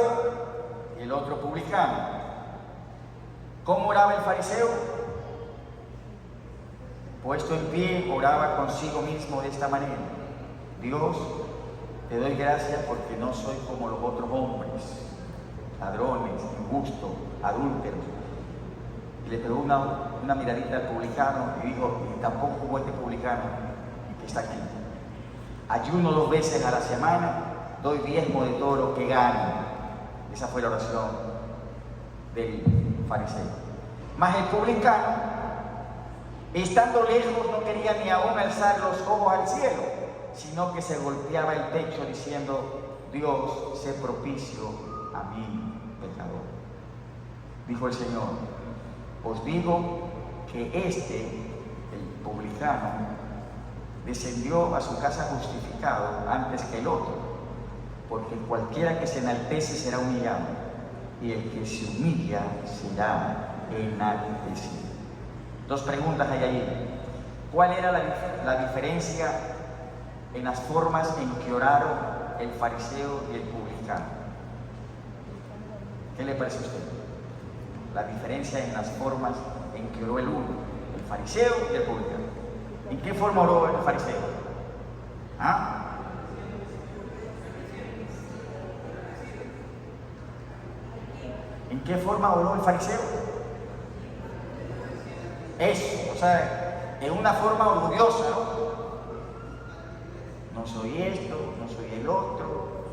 y el otro publicano. ¿Cómo oraba el fariseo? Puesto en pie, oraba consigo mismo de esta manera: Dios, te doy gracias porque no soy como los otros hombres, ladrones, injustos, adúlteros. Y le pegó una miradita al publicano y dijo: y tampoco como este publicano que está aquí. Ayuno 2 veces a la semana, doy diezmo de todo lo que gano. Esa fue la oración del fariseo. Mas el publicano, estando lejos, no quería ni aún alzar los ojos al cielo, sino que se golpeaba el pecho diciendo: Dios, sé propicio a mí, pecador. Dijo el Señor: os digo que el publicano, descendió a su casa justificado antes que el otro, porque cualquiera que se enaltece será humillado, y el que se humilla será enaltecido. 2 preguntas hay ahí. ¿Cuál era la diferencia en las formas en que oraron el fariseo y el publicano? ¿Qué le parece a usted? La diferencia en las formas en que oró el uno, el fariseo y el publicano. ¿En qué forma oró el fariseo? ¿Ah? ¿En qué forma oró el fariseo? Eso, o sea, en una forma orgullosa, ¿no? No soy esto, no soy el otro,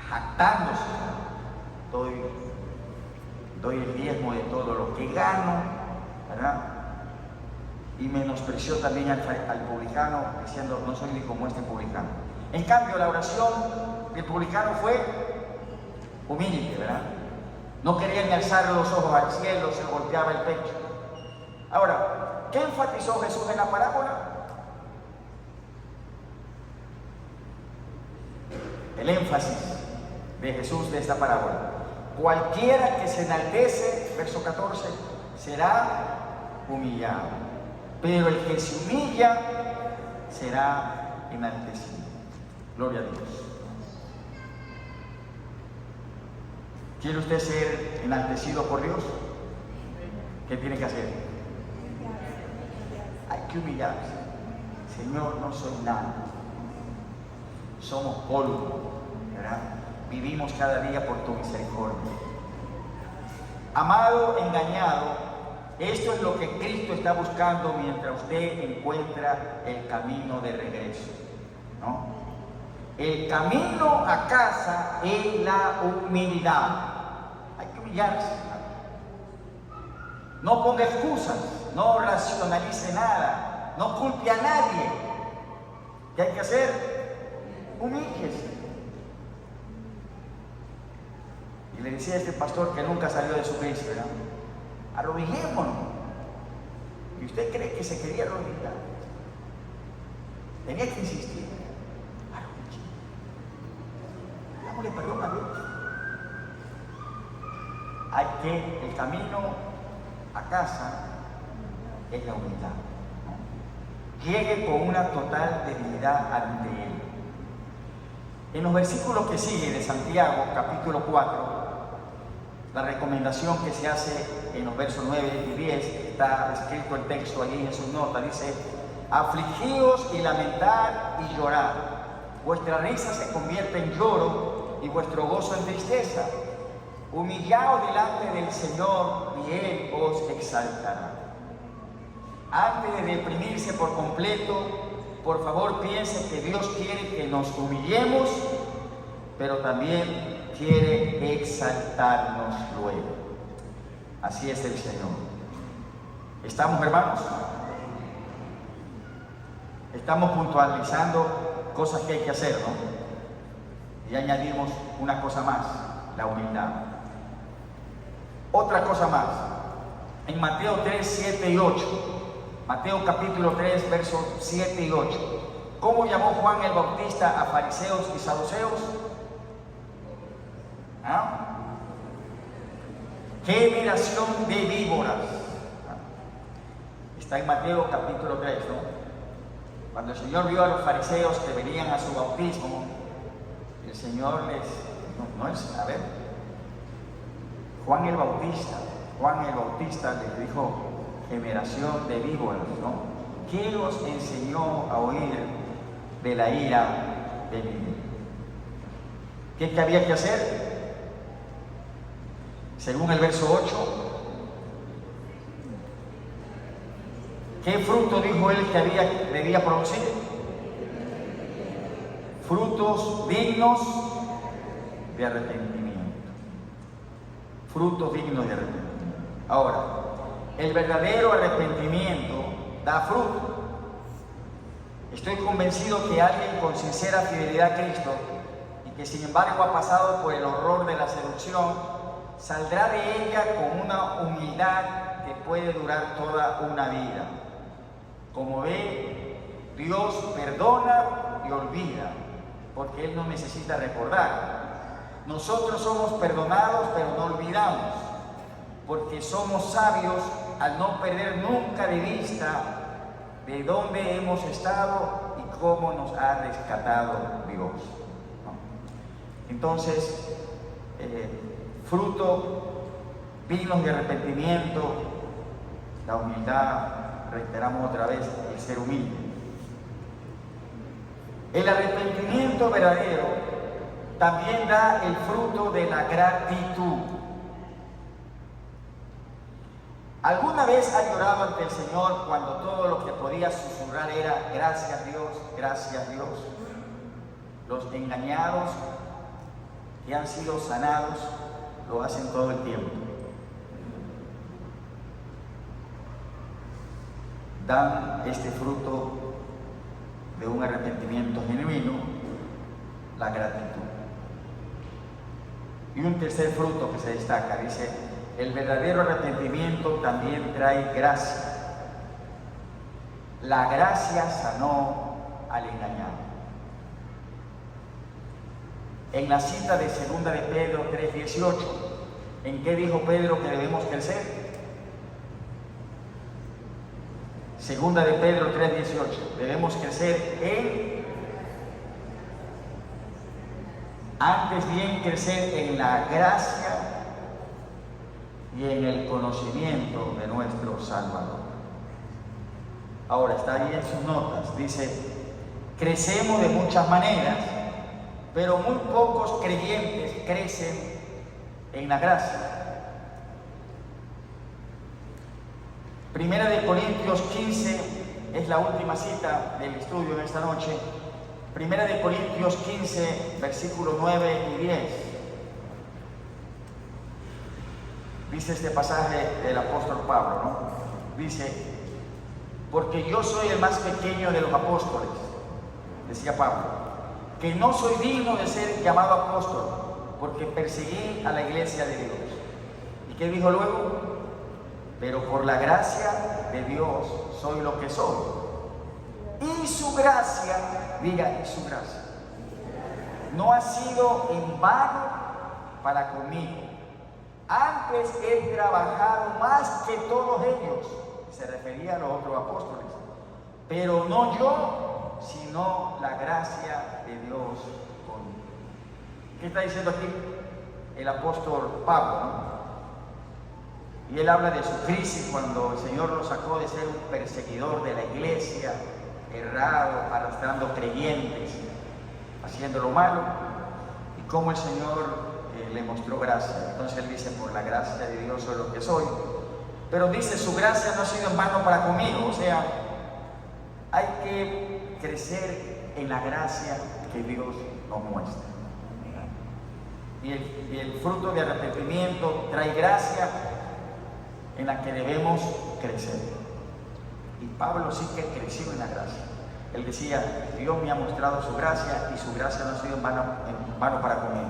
jactándose. Doy el diezmo de todo lo que gano, ¿verdad? Y menospreció también al publicano, diciendo: no soy ni como este publicano. En cambio, la oración del publicano fue humilde, ¿verdad? No quería ni alzar los ojos al cielo, se golpeaba el pecho. Ahora, ¿qué enfatizó Jesús en la parábola? El énfasis de Jesús de esta parábola: cualquiera que se enaltece, verso 14, será humillado, pero el que se humilla será enaltecido. Gloria a Dios. ¿Quiere usted ser enaltecido por Dios? ¿Qué tiene que hacer? Hay que humillarse. Señor, no soy nada. Somos polvo, ¿verdad? Vivimos cada día por tu misericordia. Amado, engañado, esto es lo que Cristo está buscando mientras usted encuentra el camino de regreso, ¿no? El camino a casa es la humildad. Hay que humillarse. No ponga excusas, no racionalice nada, no culpe a nadie. ¿Qué hay que hacer? humíllese. Y le decía a este pastor que nunca salió de su crisis, ¿verdad? Arrodillémonos. ¿Y usted cree que se quería arrodillar? Tenía que insistir. Dámosle perdón a Dios. Hay que, el camino a casa es la humildad, ¿no? Llegue con una total debilidad ante Él. En los versículos que siguen de Santiago, capítulo 4, la recomendación que se hace en los versos 9 y 10, está escrito el texto allí en sus notas, dice: afligíos y lamentad y llorad, vuestra risa se convierte en lloro y vuestro gozo en tristeza. Humillaos delante del Señor y Él os exaltará. Antes de deprimirse por completo, por favor piense que Dios quiere que nos humillemos, pero también quiere exaltarnos luego. Así es el Señor. ¿Estamos, hermanos? Estamos puntualizando cosas que hay que hacer, ¿no? Y añadimos una cosa más, la humildad. Otra cosa más, en Mateo 3, 7 y 8, Mateo capítulo 3, versos 7 y 8, ¿cómo llamó Juan el Bautista a fariseos y saduceos? ¿Ah? Generación de víboras. Está en Mateo capítulo 3, ¿no? Cuando el Señor vio a los fariseos que venían a su bautismo, el Señor les... a ver, Juan el Bautista les dijo, generación de víboras, ¿no? ¿Quién os enseñó a oír de la ira de mi Dios? ¿Qué había que hacer? Según el verso 8, ¿qué fruto dijo él que debía producir? Frutos dignos de arrepentimiento. Frutos dignos de arrepentimiento. Ahora, el verdadero arrepentimiento da fruto. Estoy convencido que alguien con sincera fidelidad a Cristo y que sin embargo ha pasado por el horror de la seducción, saldrá de ella con una humildad que puede durar toda una vida. Como ve, Dios perdona y olvida, porque Él no necesita recordar. Nosotros somos perdonados, pero no olvidamos, porque somos sabios al no perder nunca de vista de dónde hemos estado y cómo nos ha rescatado Dios. Entonces, fruto dignos de arrepentimiento, la humildad, reiteramos otra vez, el ser humilde. El arrepentimiento verdadero también da el fruto de la gratitud. ¿Alguna vez has llorado ante el Señor cuando todo lo que podías susurrar era gracias Dios, gracias Dios? Los engañados que han sido sanados lo hacen todo el tiempo. Dan este fruto de un arrepentimiento genuino, la gratitud. Y un tercer fruto que se destaca, dice, el verdadero arrepentimiento también trae gracia. La gracia sanó al engañado. En la cita de 2 de Pedro 3:18, ¿en qué dijo Pedro que debemos crecer? 2 de Pedro 3:18, debemos crecer antes bien crecer en la gracia y en el conocimiento de nuestro Salvador. Ahora está ahí en sus notas, dice, crecemos de muchas maneras, pero muy pocos creyentes crecen en la gracia. Primera de Corintios 15 es la última cita del estudio de esta noche. Primera de Corintios 15, versículos 9 y 10. Dice este pasaje del apóstol Pablo, ¿no? Dice, porque yo soy el más pequeño de los apóstoles, decía Pablo, que no soy digno de ser llamado apóstol, porque perseguí a la iglesia de Dios. ¿Y qué dijo luego? Pero por la gracia de Dios soy lo que soy. Y su gracia, diga, y su gracia, no ha sido en vano para conmigo. Antes he trabajado más que todos ellos. Se refería a los otros apóstoles. Pero no yo, sino la gracia de Dios conmigo. ¿Qué está diciendo aquí el apóstol Pablo, ¿no? Y él habla de su crisis cuando el Señor lo sacó de ser un perseguidor de la iglesia, errado, arrastrando creyentes, haciendo lo malo, y cómo el Señor le mostró gracia. Entonces él dice, por la gracia de Dios soy lo que soy. Pero dice, su gracia no ha sido en vano para conmigo. O sea, hay que crecer en la gracia que Dios nos muestra. Y el fruto de arrepentimiento trae gracia en la que debemos crecer. Y Pablo sí que creció en la gracia. Él decía, Dios me ha mostrado su gracia y su gracia no ha sido en vano para conmigo.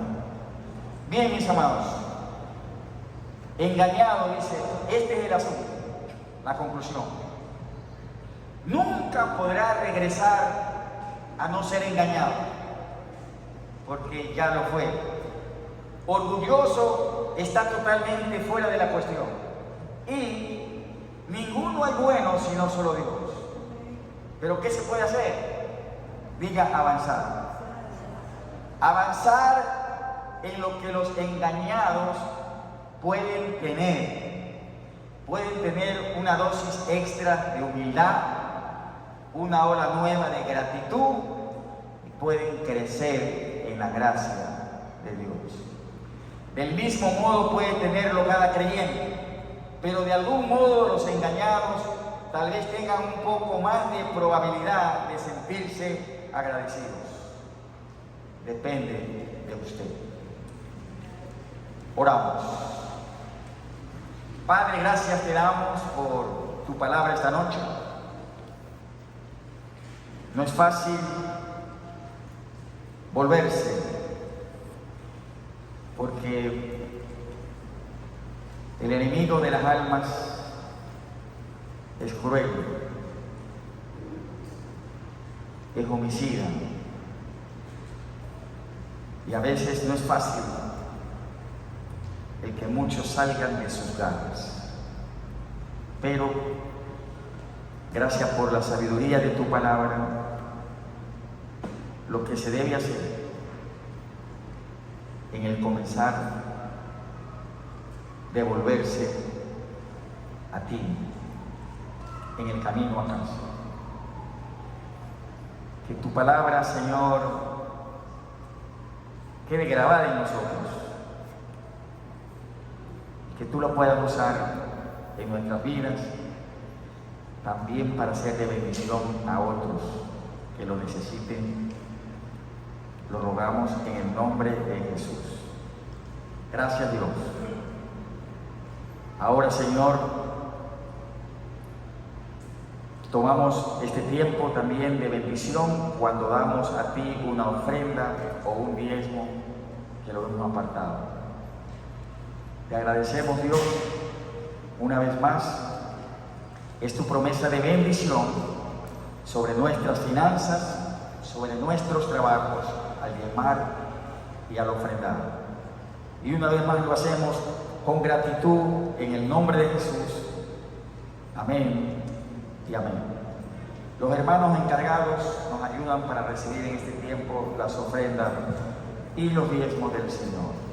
Bien, mis amados, engañado, dice, este es el asunto, la conclusión. Nunca podrá regresar a no ser engañado, porque ya lo fue. Orgulloso está totalmente fuera de la cuestión. Y ninguno es bueno sino solo Dios. ¿Pero qué se puede hacer? Diga, avanzar. Avanzar en lo que los engañados pueden tener. Pueden tener una dosis extra de humildad, una ola nueva de gratitud, y pueden crecer en la gracia de Dios. Del mismo modo puede tenerlo cada creyente, pero de algún modo los engañados tal vez tengan un poco más de probabilidad de sentirse agradecidos. Depende de usted. Oramos. Padre, gracias te damos por tu palabra esta noche. No es fácil volverse, porque el enemigo de las almas es cruel, es homicida, y a veces no es fácil el que muchos salgan de sus garras. Pero gracias por la sabiduría de tu palabra, lo que se debe hacer en el comenzar de volverse a ti en el camino a casa. Que tu palabra, Señor, quede grabada en nosotros, que tú lo puedas usar en nuestras vidas, también para ser de bendición a otros que lo necesiten. Lo rogamos en el nombre de Jesús. Gracias, Dios. Ahora, Señor, tomamos este tiempo también de bendición cuando damos a ti una ofrenda o un diezmo que lo hemos apartado. Te agradecemos, Dios, una vez más. Es tu promesa de bendición sobre nuestras finanzas, sobre nuestros trabajos, al diezmar y al ofrendar. Y una vez más lo hacemos con gratitud en el nombre de Jesús. Amén y amén. Los hermanos encargados nos ayudan para recibir en este tiempo las ofrendas y los diezmos del Señor.